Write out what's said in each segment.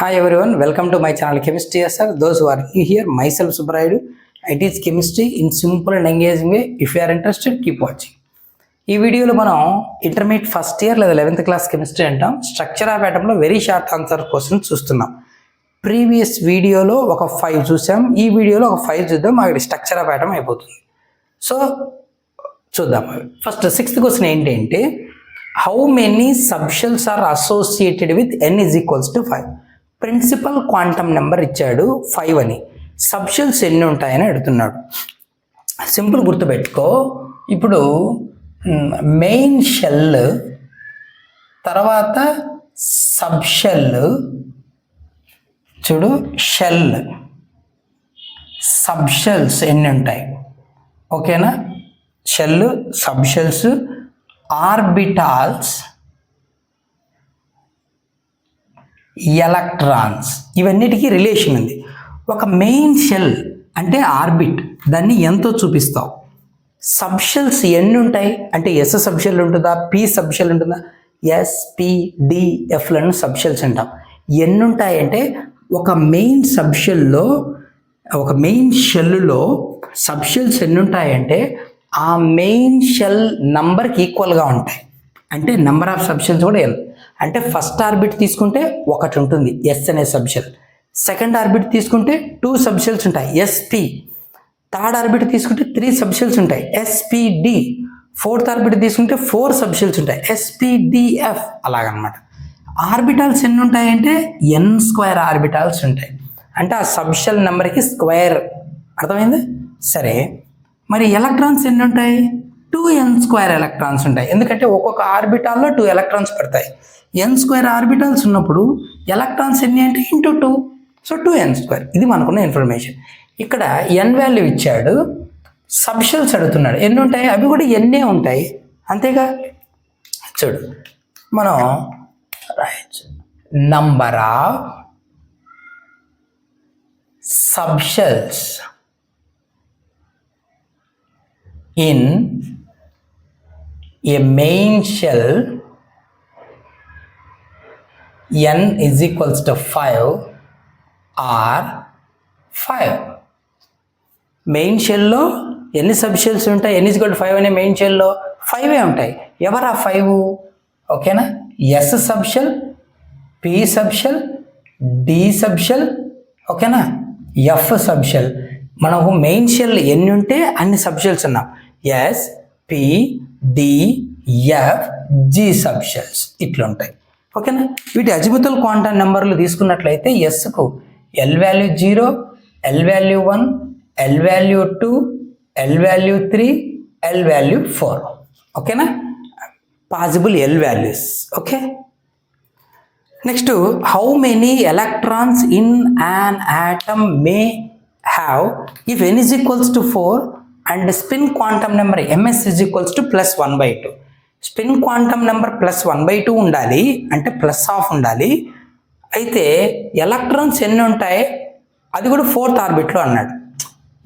Hi everyone, welcome to my channel Chemistry sir. Those who are new here, myself Subrayudu. I teach chemistry in simple and engaging way. If you are interested, keep watching. ఈ వీడియోలో మనం intermediate first year లేదా 11th class chemistry అంటాం. Structure of ఆటంలో very short answer question చూస్తున్నాం. ప్రీవియస్ వీడియోలో ఒక 5 చూసాం, ఈ వీడియోలో ఒక 5 చూద్దాం. అక్కడ స్ట్రక్చర్ ఆఫ్ ఆటం అయిపోతుంది. సో చూద్దాం. ఫస్ట్ 6th క్వశ్చన్ ఏంటంటే how many subshells are associated with n is equals to 5. Principal quantum number ఇచ్చాడు 5 అని, సబ్షెల్స్ ఎన్ని ఉంటాయని అడుగుతున్నాడు. సింపుల్ గుర్తుపెట్టుకో, ఇప్పుడు మెయిన్ షెల్ తర్వాత సబ్షెల్, చూడు షెల్ సబ్షెల్స్ ఎన్ని ఉంటాయి, ఓకేనా? షెల్ సబ్షెల్స్ ఆర్బిటాల్స్ ఎలక్ట్రాన్స్, ఇవన్నిటికీ రిలేషన్ ఉంది. ఒక మెయిన్ షెల్ అంటే ఆర్బిట్, దాన్ని ఎంతో చూపిస్తావు. సబ్షెల్స్ ఎన్ని ఉంటాయి అంటే ఎస్ సబ్షెల్ ఉంటుందా, పి సబ్షెల్ ఉంటుందా, ఎస్ పి డి ఎఫ్లను సబ్షెల్స్ అంటాం. ఎన్ని ఉంటాయంటే ఒక మెయిన్ సబ్షెల్లో, ఒక మెయిన్ షెల్లో సబ్షెల్స్ ఎన్ని ఉంటాయంటే ఆ మెయిన్ షెల్ నంబర్కి ఈక్వల్గా ఉంటాయి. అంటే నెంబర్ ఆఫ్ సబ్షెల్స్ కూడా ఎన్. అంటే ఫస్ట్ ఆర్బిట్ తీసుకుంటే ఒకటి ఉంటుంది ఎస్ అనే సబ్షెల్, సెకండ్ ఆర్బిట్ తీసుకుంటే 2 సబ్షెల్స్ ఉంటాయి ఎస్పి, థర్డ్ ఆర్బిట్ తీసుకుంటే 3 సబ్షెల్స్ ఉంటాయి ఎస్పిడి, ఫోర్త్ ఆర్బిట్ తీసుకుంటే 4 సబ్షెల్స్ ఉంటాయి ఎస్పిడిఎఫ్, అలాగనమాట. ఆర్బిటాల్స్ ఎన్ని ఉంటాయంటే n² ఆర్బిటాల్స్ ఉంటాయి. అంటే ఆ సబ్షెల్ నెంబర్కి స్క్వేర్, అర్థమైంది? సరే, మరి ఎలక్ట్రాన్స్ ఎన్ని ఉంటాయి? 2n² ఎలక్ట్రాన్స్ ఉంటాయి. ఎందుకంటే ఒక్కొక్క ఆర్బిటాల్లో 2 ఎలక్ట్రాన్స్ పడతాయి. n² ఆర్బిటాల్స్ ఉన్నప్పుడు ఎలక్ట్రాన్స్ ఎన్ని అంటే ఇంటూ 2, సో 2n². ఇది మనకున్న ఇన్ఫర్మేషన్. ఇక్కడ n వాల్యూ ఇచ్చాడు, సబ్షెల్స్ అడుగుతున్నాడు ఎన్ని ఉంటాయి, అవి కూడా ఎన్నే ఉంటాయి, అంతేగా. చూడు, మనం number of subshells in a main shell n is equals to 5 or 5. Main షెల్లో ఎన్ని సబ్షెల్స్ ఉంటాయి? n is equal to 5 అనే మెయిన్ షెల్లో 5 ఉంటాయి. ఎవరా 5? ఓకేనా? S subshell, P subshell, D subshell, ఓకేనా, ఎఫ్ సబ్షెల్. మనకు మెయిన్ షెల్ ఎన్ని ఉంటే అన్ని సబ్షెల్స్ ఉన్నాం. S P D F G subshells ఇట్లా ఉంటాయి, ఓకేనా. వీటి అజిముతల్ క్వాంటమ్ నెంబర్లు తీసుకున్నట్లయితే ఎస్కు L value 0, L value 1, L value 2, L value 3, L value 4, ఓకేనా. Possible L values, okay. Next, how many electrons in an atom may have if n is equals to 4 and spin quantum number ms is equals to plus 1/2. Spin quantum number plus 1/2 ఉండాలి, అంటే plus half ఉండాలి. అయితే electrons ఎన్ని ఉంటాయి అది కూడా 4th ఆర్బిట్లో అన్నాడు.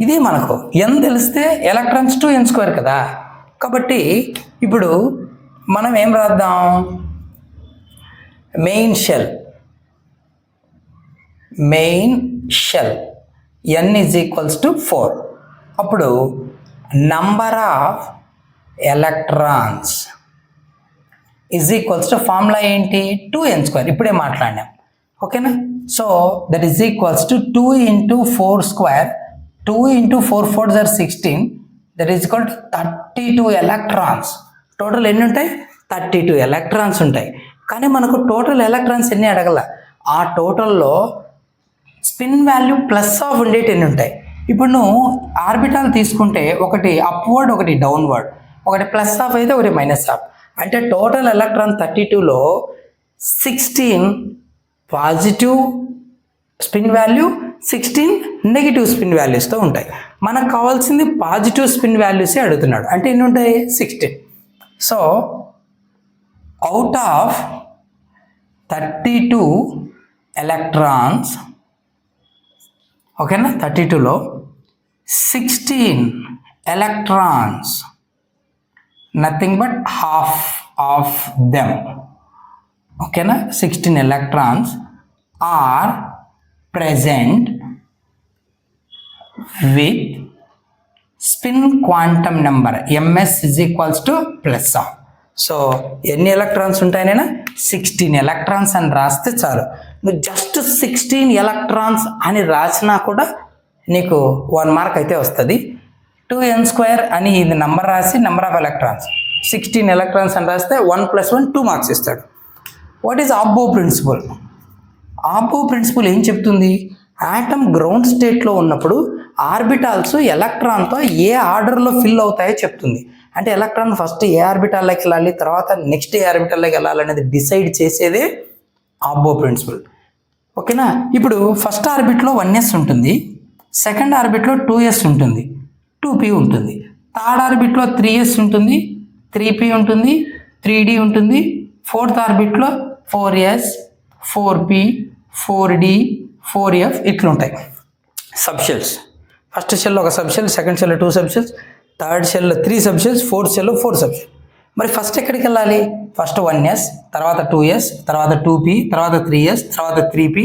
ఇదే మనకు n తెలిస్తే ఎలక్ట్రాన్స్ 2n² కదా. కాబట్టి ఇప్పుడు మనం ఏం రాద్దాం, main shell n is equals to 4. అప్పుడు number of electrons is equals to formula ఏంటి, 2n². ఇప్పుడే మాట్లాడినాం, ఓకేనా. So that is equals to 2 into 4², 2 into 4 4s are 16, that is equal to 32 electrons. Total ఎన్ని ఉంటాయి? 32 ఎలక్ట్రాన్స్ ఉంటాయి. కానీ మనకు టోటల్ ఎలక్ట్రాన్స్ ఎన్ని అడగల, ఆ టోటల్లో స్పిన్ వాల్యూ ప్లస్ ఆఫ్ ఉండేటి ఎన్ని ఉంటాయి. ఇప్పుడు నువ్వు ఆర్బిటాల్ తీసుకుంటే ఒకటి అప్వర్డ్, ఒకటి డౌన్వర్డ్, ఒకటి ప్లస్ ఆఫ్ అయితే ఒకటి మైనస్ ఆఫ్. అంటే టోటల్ ఎలక్ట్రాన్ 32లో 16 positive spin value, 16 negative spin వాల్యూస్తో ఉంటాయి. మనకు కావాల్సింది పాజిటివ్ స్పిన్ వాల్యూసే అడుగుతున్నాడు. అంటే ఎన్ని ఉంటాయి? 16. సో అవుట్ ఆఫ్ 32 ఎలక్ట్రాన్స్, ఓకేనా, 32లో 16 electrons, nothing but half of them, ఓకేనా, 16 electrons are present with spin quantum number ms is equals to plus of. So ఎన్ని ఎలక్ట్రాన్స్ ఉంటాయనైనా 16 ఎలక్ట్రాన్స్ అని రాస్తే చాలు. నువ్వు జస్ట్ 16 ఎలక్ట్రాన్స్ అని రాసినా కూడా నీకు 1 మార్క్ అయితే వస్తుంది. 2n² అని ఇది నెంబర్ రాసి నెంబర్ ఆఫ్ ఎలక్ట్రాన్స్ 16 ఎలక్ట్రాన్స్ అని రాస్తే 1 + 1 2 మార్క్స్ ఇస్తాడు. What is Aufbau principle? Aufbau principle ఏం చెప్తుంది? ఆటమ్ గ్రౌండ్ స్టేట్లో ఉన్నప్పుడు ఆర్బిటాల్స్ ఎలక్ట్రాన్తో ఏ ఆర్డర్లో ఫిల్ అవుతాయో చెప్తుంది. అంటే ఎలక్ట్రాన్ ఫస్ట్ ఏ ఆర్బిటాల్లోకి వెళ్ళాలి, తర్వాత నెక్స్ట్ ఏ ఆర్బిటాల్లోకి వెళ్ళాలనేది డిసైడ్ చేసేదే ఆబ్బో ప్రిన్సిపల్. ఓకేనా? ఇప్పుడు ఫస్ట్ ఆర్బిట్లో 1s ఉంటుంది, సెకండ్ ఆర్బిట్లో 2s ఉంటుంది, 2p ఉంటుంది, థర్డ్ ఆర్బిట్లో 3s ఉంటుంది, 3p ఉంటుంది, 3d ఉంటుంది, ఫోర్త్ ఆర్బిట్లో 4s, 4p, 4d, 4f ఇట్లుంటాయి సబ్షెల్స్. ఫస్ట్ షెల్లో ఒక సబ్షెల్, సెకండ్ షెల్లో 2 సబ్షెల్స్, థర్డ్ షెల్లో 3 సబ్షెల్స్, ఫోర్త్ షెల్లో 4 సబ్షెల్. మరి ఫస్ట్ ఎక్కడికి వెళ్ళాలి? ఫస్ట్ 1s, తర్వాత 2s, తర్వాత 2p, తర్వాత 3s, తర్వాత 3p,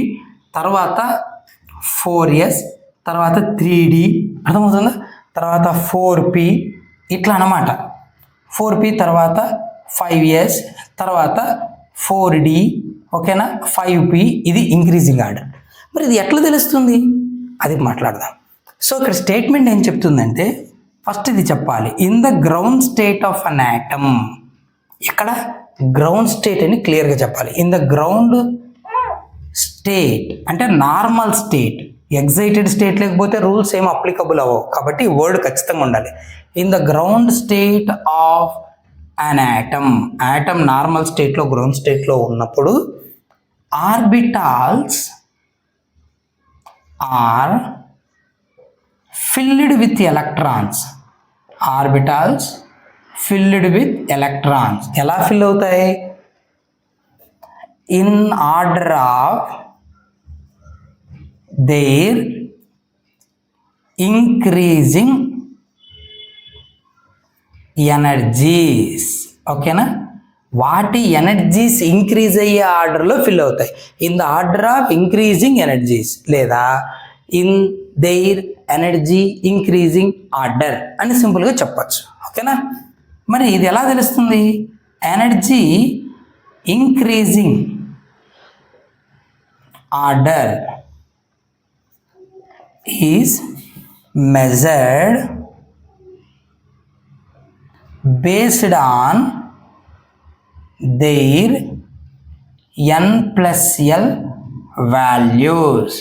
తర్వాత 4s, తర్వాత 3d, అర్థమవుతుందా? తర్వాత 4p, ఇట్లా అన్నమాట. 4p తర్వాత 5s, తర్వాత 4d, ఓకేనా, 5p. ఇది ఇంక్రీజింగ్ ఆర్డర్. మరి ఇది ఎట్లా తెలుస్తుంది? అది మాట్లాడదాం. సో ఇక్కడ స్టేట్మెంట్ ఏం చెప్తుందంటే ఫస్ట్ ఇది చెప్పాలి. In the ground state of an atom. ఇక్కడ గ్రౌండ్ స్టేట్ అని క్లియర్గా చెప్పాలి. ఇన్ ద గ్రౌండ్ స్టేట్ అంటే నార్మల్ స్టేట్. ఎగ్జైటెడ్ స్టేట్ లేకపోతే రూల్స్ ఏం అప్లికబుల్ అవ్వవు, కాబట్టి ఈ వర్డ్ ఖచ్చితంగా ఉండాలి. In the ground state of an atom. Atom normal స్టేట్లో గ్రౌండ్ స్టేట్లో ఉన్నప్పుడు orbitals are filled with electrons. Orbitals filled with electrons. ఎలా ఫిల్ అవుతాయి? in order of their increasing energies. ఓకేనా? వాటి ఎనర్జీస్ ఇంక్రీజ్ అయ్యే ఆర్డర్లో ఫిల్ అవుతాయి. In the order of increasing energies లేదా in their energy increasing order అని సింపుల్గా చెప్పచ్చు. ఓకేనా? మరి ఇది ఎలా తెలుస్తుంది? Energy increasing order is measured based on their n+l values.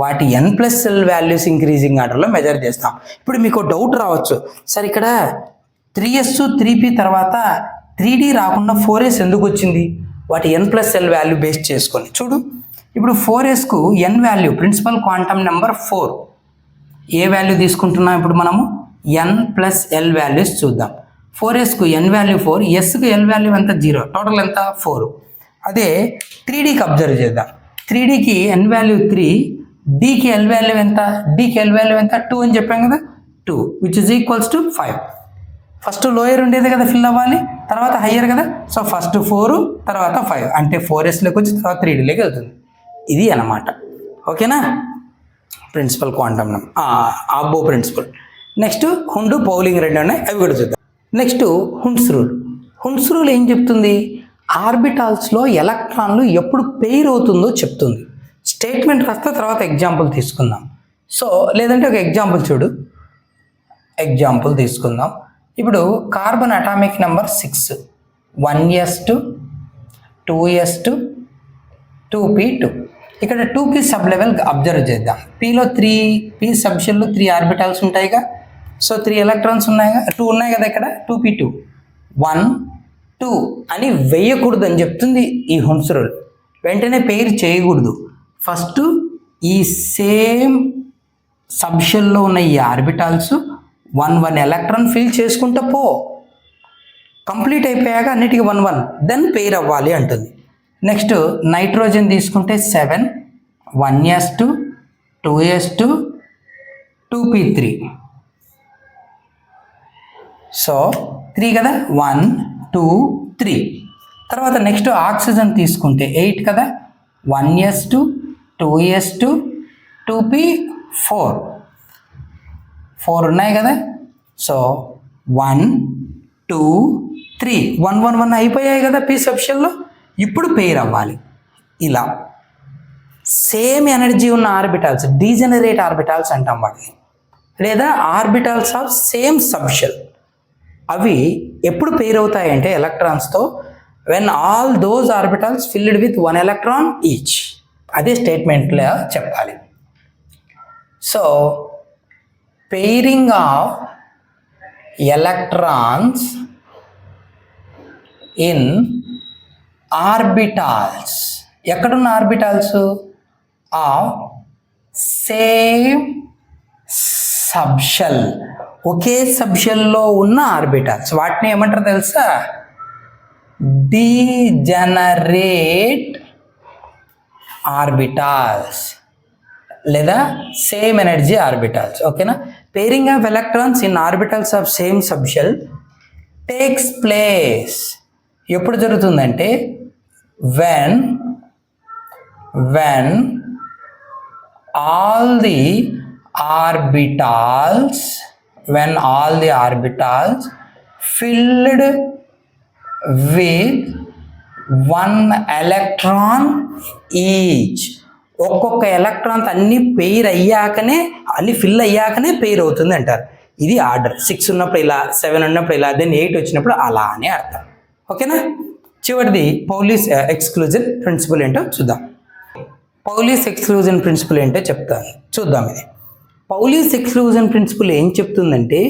వాటి n+l వాల్యూస్ ఇంక్రీజింగ్ ఆర్డర్లో మెజర్ చేస్తాం. ఇప్పుడు మీకు డౌట్ రావచ్చు, సార్ ఇక్కడ 3s 3p తర్వాత 3d రాకుండా 4s ఎందుకు వచ్చింది? వాటి n+l వాల్యూ బేస్ చేసుకొని చూడు. ఇప్పుడు 4sకు n value principal quantum number 4. ఏ వాల్యూ తీసుకుంటున్నాం ఇప్పుడు మనము? n+l వాల్యూస్ చూద్దాం. 4sకు n వాల్యూ 4, sకు l వాల్యూ ఎంత? 0, టోటల్ ఎంత? 4. అదే 3dకి అబ్జర్వ్ చేద్దాం. 3dకి n వాల్యూ 3, dకి l వాల్యూ ఎంత? dకి l వాల్యూ ఎంత? 2 అని చెప్పాం కదా, 2 which is equals to 5. First lower ఉండేది కదా ఫిల్ అవ్వాలి, తర్వాత హయ్యర్ కదా. సో ఫస్ట్ 4 తర్వాత 5 అంటే 4sలోకి వచ్చి తర్వాత 3dలోకి వెళ్తుంది. ఇది అన్నమాట. ఓకేనా? Principal quantum number Aufbau principle. Next Hund, Pauling రెండు ఉన్నాయి, అవి కూడా చూద్దాం. నెక్స్ట్ హుండ్స్ రూల్. హుండ్స్ రూల్ ఏం చెప్తుంది? ఆర్బిటాల్స్లో ఎలక్ట్రాన్లు ఎప్పుడు పెయిర్ అవుతుందో చెప్తుంది. స్టేట్మెంట్ రాస్తే తర్వాత ఎగ్జాంపుల్ తీసుకుందాం. సో లేదంటే ఒక ఎగ్జాంపుల్ చూడు. ఎగ్జాంపుల్ తీసుకుందాం. ఇప్పుడు carbon atomic number 6, 1s2, 2s2, 2p2. ఇక్కడ 2p సబ్ లెవెల్ అబ్జర్వ్ చేద్దాం. pలో 3p సబ్షెల్లో 3 ఆర్బిటాల్స్ ఉంటాయిగా. సో 3 ఎలక్ట్రాన్స్ ఉన్నాయిగా, 2 ఉన్నాయి కదా ఇక్కడ. 2p2 1 2 అని వేయకూడదు అని చెప్తుంది ఈ హుండ్స్ రూల్. వెంటనే పెయిర్ చేయకూడదు. ఫస్ట్ ఈ సేమ్ సబ్షెల్లో ఉన్న ఈ ఆర్బిటాల్స్ 1 ఎలక్ట్రాన్ ఫిల్ చేసుకుంటూ పో. కంప్లీట్ అయిపోయాక అన్నిటికీ 1 1 దెన్ పెయిర్ అవ్వాలి అంటుంది. నెక్స్ట్ నైట్రోజన్ తీసుకుంటే 7, 1s2, 2s2, 2p3. సో 3 కదా, 1 2 3. తర్వాత నెక్స్ట్ ఆక్సిజన్ తీసుకుంటే 8 కదా, 1s2, 2s2 2p 4 ఉన్నాయి కదా. సో 1 2 3 1 1 1 అయిపోయాయి కదా p సబ్షెల్లో. ఇప్పుడు పెయిర్ అవ్వాలి. ఇలా సేమ్ ఎనర్జీ ఉన్న ఆర్బిటాల్స్, డీజెనరేట్ ఆర్బిటాల్స్ అంటాం వాటిని, లేదా ఆర్బిటాల్స్ ఆఫ్ సేమ్ సబ్షెల్. అవి ఎప్పుడు పెయిర్ అవుతాయంటే ఎలక్ట్రాన్స్తో, when all those orbitals filled with 1 electron each. అదే స్టేట్మెంట్లో చెప్పాలి. So pairing of electrons in orbitals, ఎక్కడున్న ఆర్బిటాల్స్ ఆఫ్ సేమ్ సబ్షెల్, ఒకే సబ్షెల్లో ఉన్న ఆర్బిటాల్స్, వాటిని ఏమంటారు తెలుసా? డీజెనరేట్ ఆర్బిటాల్స్ లేదా సేమ్ ఎనర్జీ ఆర్బిటాల్స్. ఓకేనా? Pairing of electrons in orbitals of same subshell takes place ఎప్పుడు జరుగుతుందంటే when all the orbitals filled with 1 electron each. ఒక్కొక్క ఎలక్ట్రాన్స్ అన్ని పెయిర్ అయ్యాకనే, అన్ని ఫిల్ అయ్యాకనే పెయిర్ అవుతుంది అంటారు. ఇది ఆర్డర్. 6 ఉన్నప్పుడు ఇలా, 7 ఉన్నప్పుడు ఇలా, దెన్ 8 వచ్చినప్పుడు అలా అని అర్థం. ఓకేనా? చివరిది పౌలీస్ ఎక్స్క్లూజన్ ప్రిన్సిపల్ ఏంటో చూద్దాం. పౌలీస్ ఎక్స్క్లూజన్ ప్రిన్సిపల్ ఏంటో చెప్తాను, చూద్దాం. ఇది పౌలీస్ ఎక్స్క్లూజన్ ప్రిన్సిపల్ ఏం చెప్తుందంటే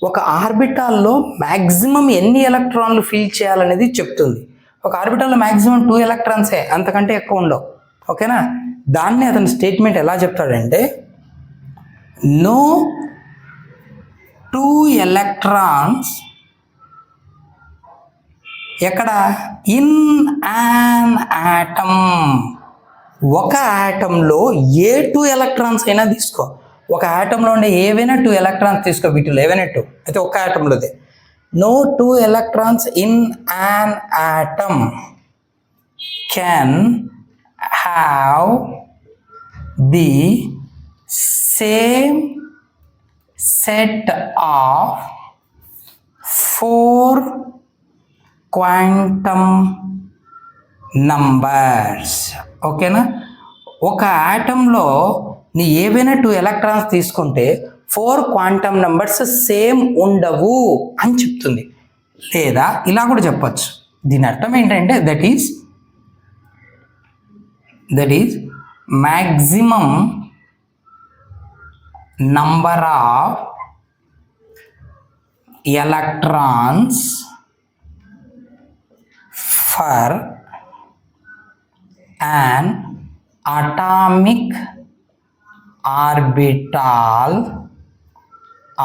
ఒక ఆర్బిటాల్లో మ్యాక్సిమం ఎన్ని ఎలక్ట్రాన్లు ఫిల్ చేయాలనేది చెప్తుంది. ఒక ఆర్బిటాల్లో మ్యాక్సిమం 2 ఎలక్ట్రాన్సే, అంతకంటే ఎక్కువ ఉండవు. ఓకేనా? దాన్ని అతని స్టేట్మెంట్ ఎలా చెప్తాడంటే నో 2 electrons ఎక్కడ ఇన్ యాన్ ఆటమ్, ఒక ఆటంలో ఏ 2 electrons అయినా తీసుకో, ఒక ఆటంలో ఉండే ఏవైనా 2 electrons తీసుకో, వీటిలో ఏవైనా 2 అయితే ఒక ఆటంలోదే. No 2 electrons in an atom can have the same set of 4 quantum numbers. ఓకేనా? ఒక ఆటంలో నీ ఏవైనా 2 electrons తీసుకుంటే 4 క్వాంటమ్ నంబర్స్ సేమ్ ఉండవు అని చెప్తుంది. లేదా ఇలా కూడా చెప్పచ్చు. దీని అర్థం ఏంటంటే that is maximum number of electrons for an atomic orbital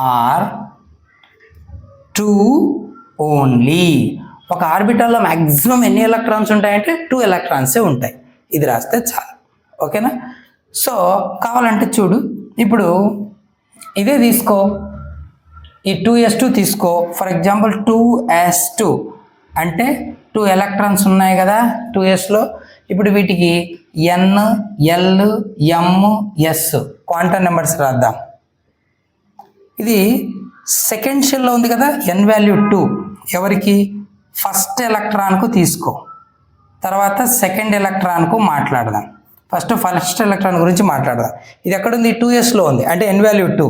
are 2 only. ఒక ఆర్బిటాల్లో మ్యాక్సిమం ఎన్ని ఎలక్ట్రాన్స్ ఉంటాయంటే 2 electrons ఉంటాయి. ఇది రాస్తే చాలు. ఓకేనా? సో కావాలంటే చూడు, ఇప్పుడు ఇదే తీసుకో, ఈ 2s2 తీసుకో. ఫర్ ఎగ్జాంపుల్ 2s2 అంటే 2 electrons ఉన్నాయి కదా 2sలో. ఇప్పుడు వీటికి n, l, m, s quantum numbers రాద్దాం. ఇది సెకండ్ షెల్లో ఉంది కదా, n వాల్యూ 2 ఎవరికి? ఫస్ట్ ఎలక్ట్రాన్కు తీసుకో, తర్వాత సెకండ్ ఎలక్ట్రాన్కు మాట్లాడదాం. ఫస్ట్ ఎలక్ట్రాన్ గురించి మాట్లాడదాం. ఇది ఎక్కడుంది? 2sలో ఉంది, అంటే n వాల్యూ 2.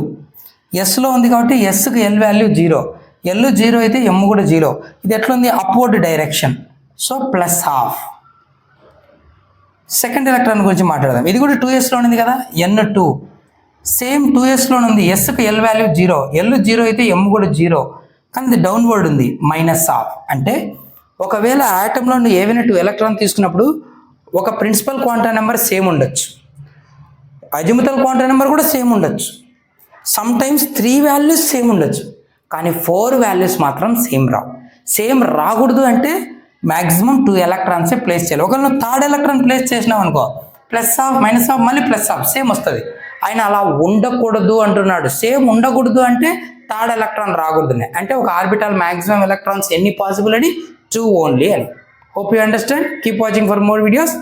ఎస్లో ఉంది కాబట్టి ఎస్కి l వాల్యూ 0, l 0 అయితే m కూడా 0. ఇది ఎట్లుంది? Upward direction, so +12. Second electron గురించి మాట్లాడదాం. ఇది కూడా 2sలో ఉంది కదా, n2 సేమ్ 2sలో ఉంది. ఎస్కి l వాల్యూ 0, l 0 అయితే m కూడా 0, కానీ ఇది డౌన్వర్డ్ ఉంది, -12. అంటే ఒకవేళ ఆటంలో ఏవైనా 2 electrons తీసుకున్నప్పుడు ఒక ప్రిన్సిపల్ క్వాంటమ్ నెంబర్ సేమ్ ఉండొచ్చు, అజిముతల్ క్వాంటమ్ నెంబర్ కూడా సేమ్ ఉండొచ్చు, సమ్ టైమ్స్ 3 వాల్యూస్ సేమ్ ఉండొచ్చు, కానీ 4 వాల్యూస్ మాత్రం సేమ్ రావు. సేమ్ రాకూడదు అంటే మ్యాక్సిమం 2 electrons ప్లేస్ చేయాలి. ఒకవేళ థర్డ్ ఎలక్ట్రాన్ ప్లేస్ చేసినావు అనుకో, +, -, మళ్ళీ +, సేమ్ వస్తుంది. ఆయన అలా ఉండకూడదు అంటున్నాడు. సేమ్ ఉండకూడదు అంటే థర్డ్ ఎలక్ట్రాన్ రాకూడదు అంటే ఒక ఆర్బిటాల్ మ్యాక్సిమం ఎలక్ట్రాన్స్ ఎన్ని పాసిబుల్ అని 2 ఓన్లీ అని. Hope you understand. Keep watching for more videos.